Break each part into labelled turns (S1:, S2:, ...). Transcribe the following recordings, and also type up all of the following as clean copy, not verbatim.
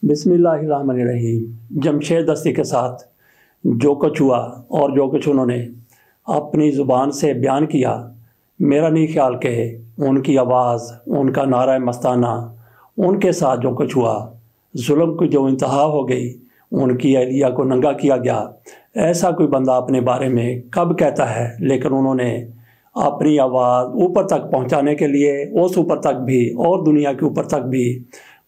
S1: بسم اللہ الرحمن الرحیم۔ جمشید دستی کے ساتھ جو کچھ ہوا اور جو کچھ انہوں نے اپنی زبان سے بیان کیا، میرا نہیں خیال کہ ان کی آواز، ان کا نعرہ مستانہ، ان کے ساتھ جو کچھ ہوا، ظلم کی جو انتہا ہو گئی، ان کی اہلیہ کو ننگا کیا گیا، ایسا کوئی بندہ اپنے بارے میں کب کہتا ہے؟ لیکن انہوں نے اپنی آواز اوپر تک پہنچانے کے لیے، اس اوپر تک بھی اور دنیا کے اوپر تک بھی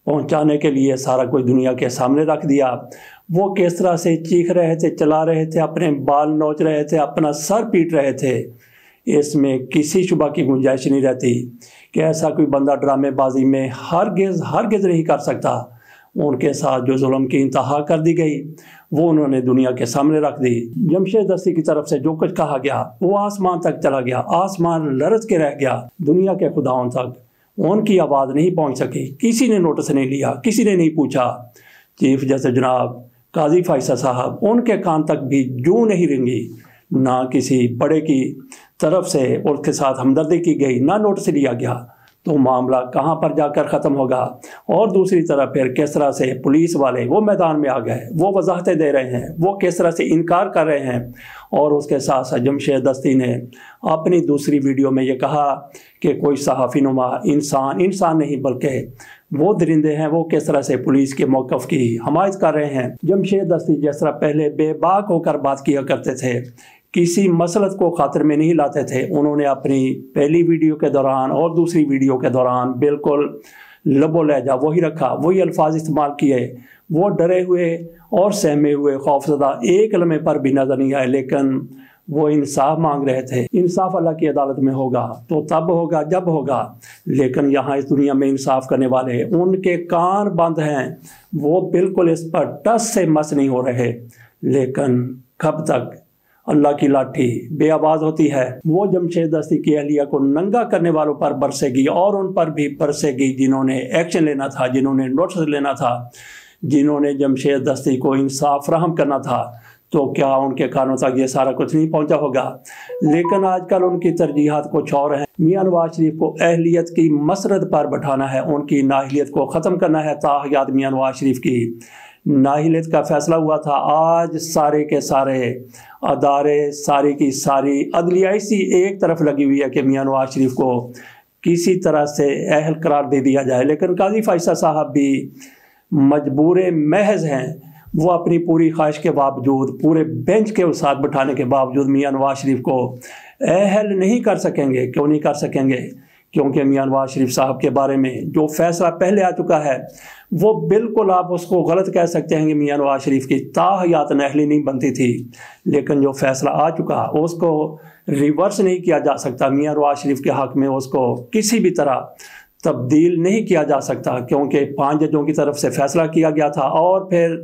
S1: پہنچانے کے لیے سارا کوئی دنیا کے سامنے رکھ دیا۔ وہ کس طرح سے چیخ رہے تھے، چلا رہے تھے، اپنے بال نوچ رہے تھے، اپنا سر پیٹ رہے تھے، اس میں کسی شبہ کی گنجائش نہیں رہتی کہ ایسا کوئی بندہ ڈرامے بازی میں ہرگز نہیں کر سکتا۔ ان کے ساتھ جو ظلم کی انتہا کر دی گئی وہ انہوں نے دنیا کے سامنے رکھ دی۔ جمشید دستی کی طرف سے جو کچھ کہا گیا وہ آسمان تک چلا گیا، آسمان لرز کے رہ گیا، دنیا کے خداؤں تک ان کی آواز نہیں پہنچ سکی، کسی نے نوٹس نہیں لیا، کسی نے نہیں پوچھا۔ چیف جسٹس جناب قاضی فیصل صاحب، ان کے کان تک بھی جوں نہیں رنگی، نہ کسی بڑے کی طرف سے اس کے ساتھ ہمدردی کی گئی، نہ نوٹس لیا گیا، تو معاملہ کہاں پر جا کر ختم ہوگا؟ اور دوسری طرف پھر کس طرح سے پولیس والے وہ میدان میں آ گئے، وہ وضاحتیں دے رہے ہیں، وہ کس طرح سے انکار کر رہے ہیں۔ اور اس کے ساتھ ساتھ جمشید دستی نے اپنی دوسری ویڈیو میں یہ کہا کہ کوئی صحافی نما انسان نہیں بلکہ وہ درندے ہیں، وہ کس طرح سے پولیس کے موقف کی حمایت کر رہے ہیں۔ جمشید دستی جس طرح پہلے بے باک ہو کر بات کیا کرتے تھے، کسی مسلط کو خاطر میں نہیں لاتے تھے، انہوں نے اپنی پہلی ویڈیو کے دوران اور دوسری ویڈیو کے دوران بالکل لب و لہجہ وہی رکھا، وہی الفاظ استعمال کیے۔ وہ ڈرے ہوئے اور سہمے ہوئے، خوفزدہ ایک لمحے پر بھی نظر نہیں آئے، لیکن وہ انصاف مانگ رہے تھے۔ انصاف اللہ کی عدالت میں ہوگا تو تب ہوگا جب ہوگا، لیکن یہاں اس دنیا میں انصاف کرنے والے ان کے کان بند ہیں، وہ بالکل اس پر ٹس سے مس نہیں ہو رہے۔ لیکن کب تک اللہ کی لاٹھی بے آواز ہوتی ہے؟ وہ جمشید دستی کی اہلیہ کو ننگا کرنے والوں پر برسے گی، اور ان پر بھی برسے گی جنہوں نے ایکشن لینا تھا، جنہوں نے نوٹس لینا تھا، جنہوں نے جمشید دستی کو انصاف فراہم کرنا تھا۔ تو کیا ان کے کانوں تک یہ سارا کچھ نہیں پہنچا ہوگا؟ لیکن آج کل ان کی ترجیحات کچھ اور ہیں۔ میاں نواز شریف کو اہلیت کی مسرت پر بٹھانا ہے، ان کی نااہلیت کو ختم کرنا ہے۔ تاحیات میاں نواز شریف کی نااہلیت کا فیصلہ ہوا تھا، آج سارے کے سارے ادارے، ساری کی ساری عدلیہ اسی ایک طرف لگی ہوئی ہے کہ میاں نواز شریف کو کسی طرح سے اہل قرار دے دیا جائے۔ لیکن قاضی فیصل صاحب بھی مجبور محض ہیں، وہ اپنی پوری خواہش کے باوجود، پورے بینچ کے ساتھ بٹھانے کے باوجود میاں نواز شریف کو اہل نہیں کر سکیں گے۔ کیوں نہیں کر سکیں گے؟ کیونکہ میاں نواز شریف صاحب کے بارے میں جو فیصلہ پہلے آ چکا ہے وہ بالکل آپ اس کو غلط کہہ سکتے ہیں کہ میاں نواز شریف کی تاحیات اہلی نہیں بنتی تھی، لیکن جو فیصلہ آ چکا اس کو ریورس نہیں کیا جا سکتا۔ میاں نواز شریف کے حق میں اس کو کسی بھی طرح تبدیل نہیں کیا جا سکتا، کیونکہ 5 ججوں کی طرف سے فیصلہ کیا گیا تھا۔ اور پھر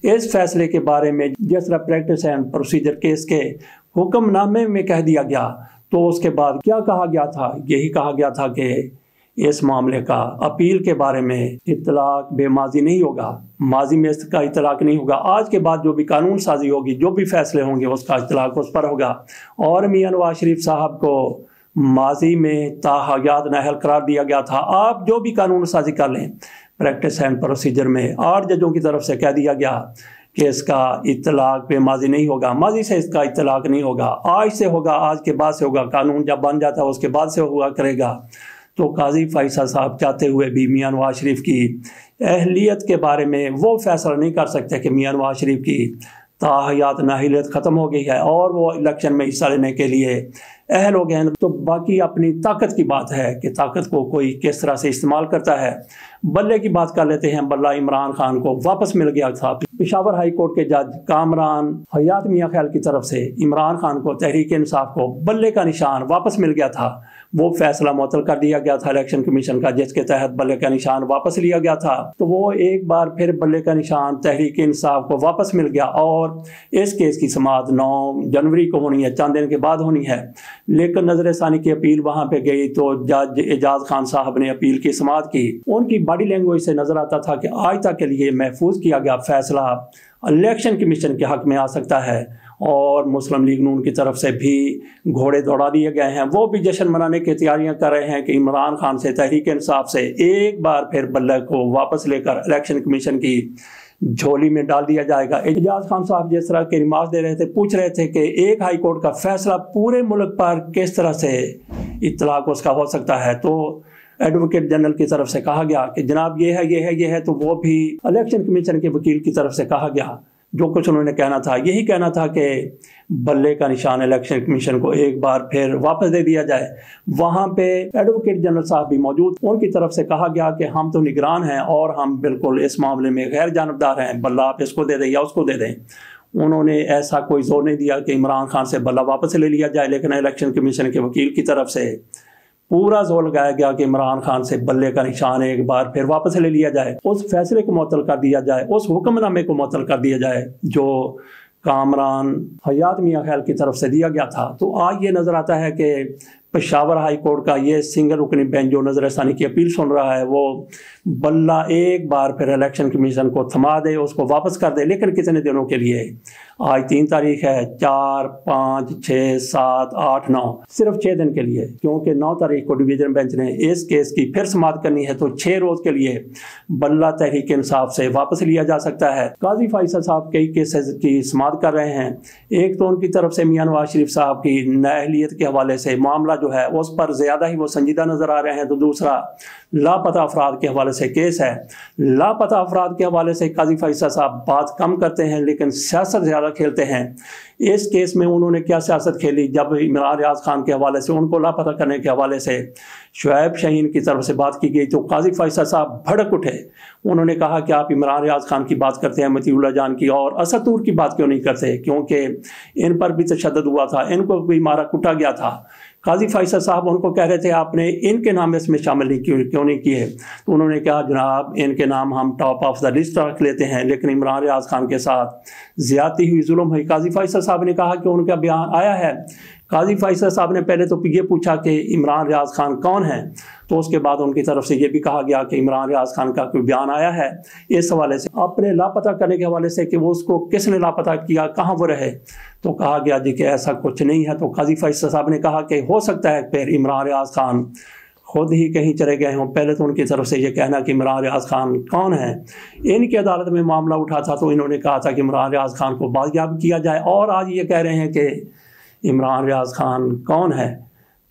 S1: اس فیصلے کے بارے میں جس طرح پریکٹس اینڈ پروسیجر کیس کے حکم نامے میں کہہ دیا گیا، تو اس کے بعد کیا کہا گیا تھا؟ یہی کہا گیا تھا کہ اس معاملے کا اپیل کے بارے میں اطلاق بے ماضی نہیں ہوگا، ماضی میں اس کا اطلاق نہیں ہوگا، آج کے بعد جو بھی قانون سازی ہوگی، جو بھی فیصلے ہوں گے، اس کا اطلاق اس پر ہوگا۔ اور میاں نواز شریف صاحب کو ماضی میں تاحیات نااہل قرار دیا گیا تھا، آپ جو بھی قانون سازی کر لیں، پریکٹس اینڈ پروسیجر میں 8 ججوں کی طرف سے کہہ دیا گیا کہ اس کا اطلاق بے ماضی نہیں ہوگا، ماضی سے اس کا اطلاق نہیں ہوگا، آج سے ہوگا، آج کے بعد سے ہوگا، قانون جب بن جاتا ہے اس کے بعد سے ہوا کرے گا۔ تو قاضی فیصل صاحب چاہتے ہوئے بھی میاں نواز شریف کی اہلیت کے بارے میں وہ فیصلہ نہیں کر سکتے کہ میاں نواز شریف کی تاحیات نااہلیت ختم ہو گئی ہے اور وہ الیکشن میں حصہ لینے کے لیے اہل ہو گئے ہیں۔ تو باقی اپنی طاقت کی بات ہے کہ طاقت کو کوئی کس طرح سے استعمال کرتا ہے۔ بلے کی بات کر لیتے ہیں، بلہ عمران خان کو واپس مل گیا تھا۔ پشاور ہائی کورٹ کے جج کامران حیات میاں خیل کی طرف سے عمران خان کو، تحریک انصاف کو بلے کا نشان واپس مل گیا تھا۔ وہ فیصلہ معطل کر دیا گیا تھا الیکشن کمیشن کا، جس کے تحت بلے کا نشان واپس لیا گیا تھا۔ تو وہ ایک بار پھر بلے کا نشان تحریک انصاف کو واپس مل گیا، اور اس کیس کی سماعت 9 جنوری کو ہونی ہے، چند دن کے بعد ہونی ہے۔ لیکن نظر ثانی کی اپیل وہاں پہ گئی تو جج اعجاز خان صاحب نے اپیل کی سماعت کی۔ ان کی باڈی لینگویج سے نظر آتا تھا کہ آج تک کے لیے محفوظ کیا گیا فیصلہ الیکشن کمیشن کے حق میں آ سکتا ہے، اور مسلم لیگ نون کی طرف سے بھی گھوڑے دوڑا دیے گئے ہیں۔ وہ بھی جشن منانے کی تیاریاں کر رہے ہیں کہ عمران خان سے، تحریک انصاف سے ایک بار پھر بلے کو واپس لے کر الیکشن کمیشن کی جھولی میں ڈال دیا جائے گا۔ اعجاز خان صاحب جس طرح کے ریمارکس دے رہے تھے، پوچھ رہے تھے کہ ایک ہائی کورٹ کا فیصلہ پورے ملک پر کس طرح سے اطلاق اس کا ہو سکتا ہے، تو ایڈوکیٹ جنرل کی طرف سے کہا گیا کہ جناب یہ ہے، تو وہ بھی الیکشن کمیشن کے وکیل کی طرف سے کہا گیا جو کچھ انہوں نے کہنا تھا، یہی کہنا تھا کہ بلے کا نشان الیکشن کمیشن کو ایک بار پھر واپس دے دیا جائے۔ وہاں پہ ایڈوکیٹ جنرل صاحب بھی موجود، ان کی طرف سے کہا گیا کہ ہم تو نگران ہیں اور ہم بالکل اس معاملے میں غیر جانبدار ہیں، بلہ آپ اس کو دے دیں یا اس کو دے دیں۔ انہوں نے ایسا کوئی زور نہیں دیا کہ عمران خان سے بلہ واپس لے لیا جائے، لیکن الیکشن کمیشن کے وکیل کی طرف سے پورا زور لگایا گیا کہ عمران خان سے بلے کا نشان ایک بار پھر واپس لے لیا جائے، اس فیصلے کو معطل کر دیا جائے، اس حکم نامے کو معطل کر دیا جائے جو کامران حیات میاں خیل کی طرف سے دیا گیا تھا۔ تو آج یہ نظر آتا ہے کہ پشاور ہائی کورٹ کا یہ سنگل رکنی بینچ جو نظر ثانی کی اپیل سن رہا ہے، وہ بلہ ایک بار پھر الیکشن کمیشن کو تھما دے، اس کو واپس کر دے، لیکن کتنے دنوں کے لیے؟ آج 3 تاریخ ہے، 4، 5، 6، 7، 8، 9، صرف 6 دن کے لیے، کیونکہ 9 تاریخ کو ڈویژن بینچ نے اس کیس کی پھر سماعت کرنی ہے، تو 6 روز کے لیے بلہ تحریک انصاف سے واپس لیا جا سکتا ہے۔ قاضی فیصل صاحب کئی کیسز کی سماعت کر رہے ہیں، ایک تو ان کی طرف سے میاں نواز شریف صاحب کی نااہلیت کے حوالے سے معاملہ جو ہے اس پر زیادہ ہی وہ سنجیدہ نظر آ رہے ہیں، تو دوسرا لاپتہ افراد کے حوالے سے کیس ہے۔ لاپتہ افراد کے حوالے سے قاضی فیصل صاحب بات کم کرتے ہیں لیکن سیاست زیادہ کھیلتے ہیں۔ اس کیس میں انہوں نے کیا سیاست کھیلی؟ جب عمران ریاض خان کے حوالے سے، ان کو لاپتہ کرنے کے حوالے سے شعیب شاہین کی طرف سے بات کی گئی، تو قاضی فیصل صاحب بھڑک اٹھے، انہوں نے کہا کہ آپ عمران ریاض خان کی بات کرتے ہیں، مطیع اللہ جان کی، اور اسد طور کی بات کیوں نہیں کرتے؟ کیونکہ ان پر بھی تشدد ہوا تھا، ان کو بھی مارا کٹا گیا تھا۔ قاضی فیصل صاحب ان کو کہہ رہے تھے آپ نے ان کے نام اس میں شامل کیوں نہیں کیے؟ تو انہوں نے کہا جناب ان کے نام ہم ٹاپ آف دا لسٹ رکھ لیتے ہیں، لیکن عمران ریاض خان کے ساتھ زیادتی ہوئی، ظلم ہوئی۔ قاضی فیصل صاحب نے کہا کہ ان کا بیان آیا ہے۔ قاضی فیصل صاحب نے پہلے تو یہ پوچھا کہ عمران ریاض خان کون ہیں، تو اس کے بعد ان کی طرف سے یہ بھی کہا گیا کہ عمران ریاض خان کا کوئی بیان آیا ہے اس حوالے سے، اپنے لاپتہ کرنے کے حوالے سے کہ وہ اس کو کس نے لاپتہ کیا، کہاں وہ رہے، تو کہا گیا جی کہ ایسا کچھ نہیں ہے۔ تو قاضی فیصل صاحب نے کہا کہ ہو سکتا ہے پھر عمران ریاض خان خود ہی کہیں چلے گئے ہوں۔ پہلے تو ان کی طرف سے یہ کہنا کہ عمران ریاض خان کون ہے، ان کی عدالت میں معاملہ اٹھا تھا تو انہوں نے کہا تھا کہ عمران ریاض خان کو بازیاب کیا جائے، اور آج یہ کہہ رہے ہیں کہ عمران ریاض خان کون ہے۔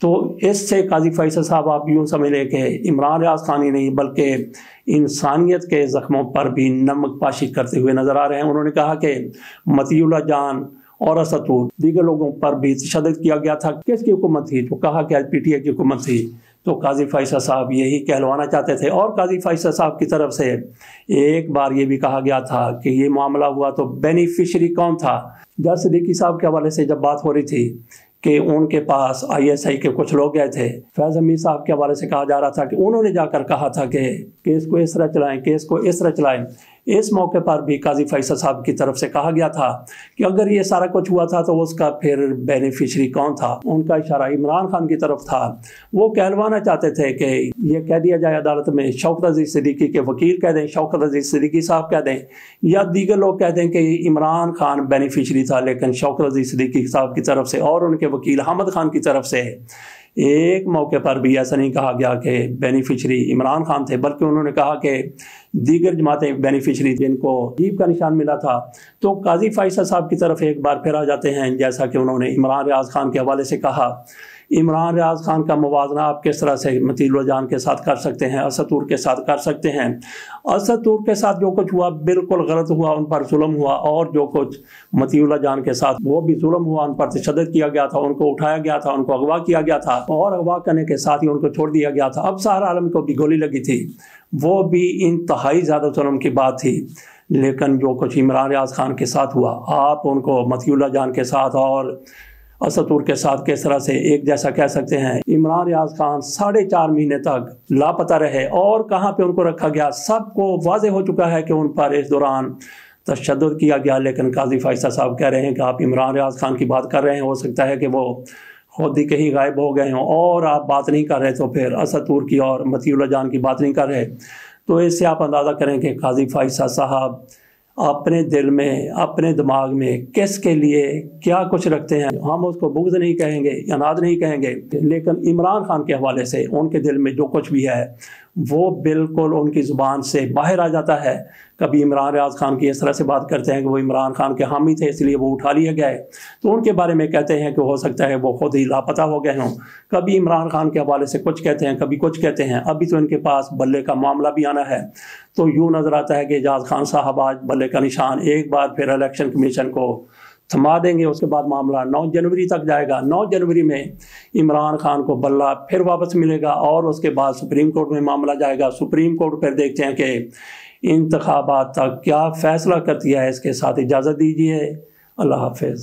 S1: تو اس سے قاضی فیصل صاحب آپ یوں سمجھ لیں کہ عمران ریاض خان ہی نہیں بلکہ انسانیت کے زخموں پر بھی نمک پاشی کرتے ہوئے نظر آ رہے ہیں۔ انہوں نے کہا کہ مطیع اللہ جان اور اسد طور دیگر لوگوں پر بھی تشدد کیا گیا تھا، کس کی حکومت تھی؟ تو کہا کہ PTI کی حکومت تھی۔ تو قاضی فیصل صاحب یہی کہلوانا چاہتے تھے، اور قاضی فیصل صاحب کی طرف سے ایک بار یہ بھی کہا گیا تھا کہ یہ معاملہ ہوا تو بینیفیشری کون تھا؟ جج صدیقی صاحب کے حوالے سے جب بات ہو رہی تھی کہ ان کے پاس ISI کے کچھ لوگ گئے تھے، فیض حمید صاحب کے حوالے سے کہا جا رہا تھا کہ انہوں نے جا کر کہا تھا کہ کیس کو اس طرح چلائیں، کیس کو اس طرح چلائیں۔ اس موقع پر بھی قاضی فیصل صاحب کی طرف سے کہا گیا تھا کہ اگر یہ سارا کچھ ہوا تھا تو اس کا پھر بینیفیشری کون تھا؟ ان کا اشارہ عمران خان کی طرف تھا۔ وہ کہلوانا چاہتے تھے کہ یہ کہہ دیا جائے عدالت میں، شوکت عزیز صدیقی کے وکیل کہہ دیں، شوکت عزیز صدیقی صاحب کہہ دیں، یا دیگر لوگ کہہ دیں کہ عمران خان بینیفیشری تھا، لیکن شوکت عزیز صدیقی صاحب کی طرف سے اور ان کے وکیل حامد خان کی طرف سے ایک موقع پر بھی ایسا نہیں کہا گیا کہ بینیفیشری عمران خان تھے، بلکہ انہوں نے کہا کہ دیگر جماعتیں بینیفیشری جن کو جیب کا نشان ملا تھا۔ تو قاضی فیصل صاحب کی طرف ایک بار پھر آ جاتے ہیں، جیسا کہ انہوں نے عمران ریاض خان کے حوالے سے کہا، عمران ریاض خان کا موازنہ آپ کس طرح سے مطیع اللہ جان کے ساتھ کر سکتے ہیں، اسد طور کے ساتھ کر سکتے ہیں؟ اسد طور کے ساتھ جو کچھ ہوا بالکل غلط ہوا، ان پر ظلم ہوا، اور جو کچھ مطیع اللہ جان کے ساتھ وہ بھی ظلم ہوا، ان پر تشدد کیا گیا تھا، ان کو اٹھایا گیا تھا، ان کو اغوا کیا گیا تھا، اور اغوا کرنے کے ساتھ ہی ان کو چھوڑ دیا گیا تھا۔ اب سہر عالم کو بھی گولی لگی تھی، وہ بھی انتہائی زیادہ ظلم کی بات تھی، لیکن جو کچھ عمران ریاض خان کے ساتھ ہوا، آپ ان کو مطیع اللہ جان کے ساتھ اور اسد طور کے ساتھ کس طرح سے ایک جیسا کہہ سکتے ہیں؟ عمران ریاض خان 4.5 مہینے تک لاپتہ رہے، اور کہاں پہ ان کو رکھا گیا سب کو واضح ہو چکا ہے کہ ان پر اس دوران تشدد کیا گیا، لیکن قاضی فیصل صاحب کہہ رہے ہیں کہ آپ عمران ریاض خان کی بات کر رہے ہیں، ہو سکتا ہے کہ وہ خود ہی کہیں غائب ہو گئے ہوں، اور آپ بات نہیں کر رہے، تو پھر اسد طور کی اور مطیع اللہ جان کی بات نہیں کر رہے۔ تو اس سے آپ اندازہ کریں کہ قاضی فیصل صاحب اپنے دل میں اپنے دماغ میں کس کے لیے کیا کچھ رکھتے ہیں. ہم اس کو بغض نہیں کہیں گے، اناد نہیں کہیں گے، لیکن عمران خان کے حوالے سے ان کے دل میں جو کچھ بھی ہے وہ بالکل ان کی زبان سے باہر آ جاتا ہے. کبھی عمران ریاض خان کی اس طرح سے بات کرتے ہیں کہ وہ عمران خان کے حامی تھے اس لیے وہ اٹھا لیے گئے، تو ان کے بارے میں کہتے ہیں کہ ہو سکتا ہے وہ خود ہی لاپتہ ہو گئے ہوں. کبھی عمران خان کے حوالے سے کچھ کہتے ہیں، کبھی کچھ کہتے ہیں. ابھی تو ان کے پاس بلے کا معاملہ بھی آنا ہے، تو یوں نظر آتا ہے کہ اعجاز خان صاحب آج بلے کا نشان ایک بار پھر الیکشن کمیشن کو تھما دیں گے. اس کے بعد معاملہ 9 جنوری تک جائے گا. 9 جنوری میں عمران خان کو بلہ پھر واپس ملے گا اور اس کے بعد سپریم کورٹ میں معاملہ جائے گا. سپریم کورٹ پھر دیکھتے ہیں کہ انتخابات تک کیا فیصلہ کرتی ہے. اس کے ساتھ اجازت دیجیے. اللہ حافظ.